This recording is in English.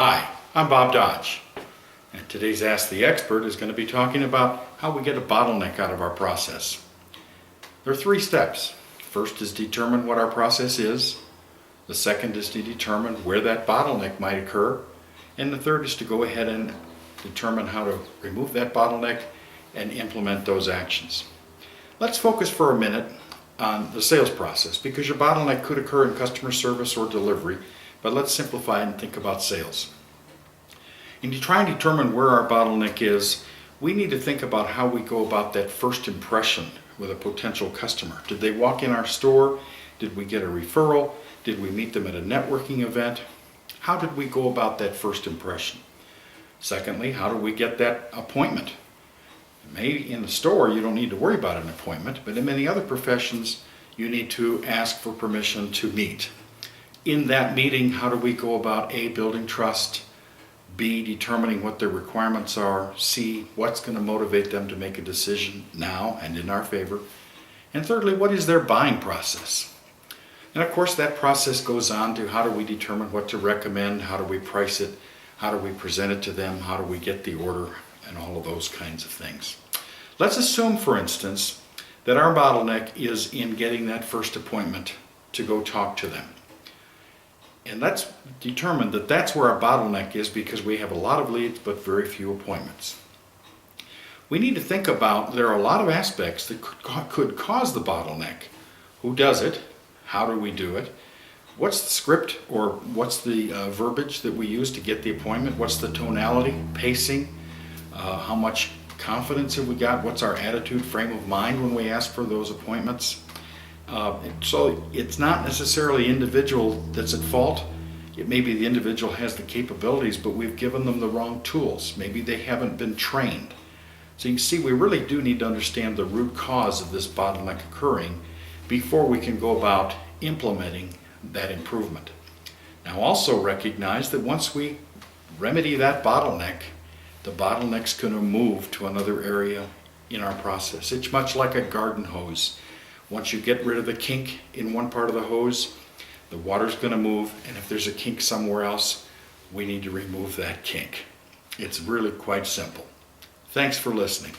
Hi, I'm Bob Dodge, and today's Ask the Expert is going to be talking about how we get a bottleneck out of our process. There are 3 steps. First is determine what our process is. The second is to determine where that bottleneck might occur. And the third is to go ahead and determine how to remove that bottleneck and implement those actions. Let's focus for a minute on the sales process, because your bottleneck could occur in customer service or delivery, but let's simplify and think about sales. And to try and determine where our bottleneck is, we need to think about how we go about that first impression with a potential customer. Did they walk in our store? Did we get a referral? Did we meet them at a networking event? How did we go about that first impression? Secondly, how do we get that appointment? Maybe in the store you don't need to worry about an appointment, but in many other professions you need to ask for permission to meet. In that meeting, how do we go about A, building trust, B, determining what their requirements are, C, what's going to motivate them to make a decision now and in our favor, and thirdly, what is their buying process? And of course that process goes on to how do we determine what to recommend, how do we price it, how do we present it to them, how do we get the order, and all of those kinds of things. Let's assume, for instance, that our bottleneck is in getting that first appointment to go talk to them. And let's determine that that's where our bottleneck is, because we have a lot of leads but very few appointments. We need to think about, there are a lot of aspects that could cause the bottleneck. Who does it? How do we do it? What's the script, or what's the verbiage that we use to get the appointment? What's the tonality, pacing? How much confidence have we got? What's our attitude, frame of mind when we ask for those appointments? So it's not necessarily individual that's at fault. It may be the individual has the capabilities, but we've given them the wrong tools. Maybe they haven't been trained. So you can see we really do need to understand the root cause of this bottleneck occurring before we can go about implementing that improvement. Now also recognize that once we remedy that bottleneck, the bottleneck's going to move to another area in our process. It's much like a garden hose. Once you get rid of the kink in one part of the hose, the water's going to move, and if there's a kink somewhere else, we need to remove that kink. It's really quite simple. Thanks for listening.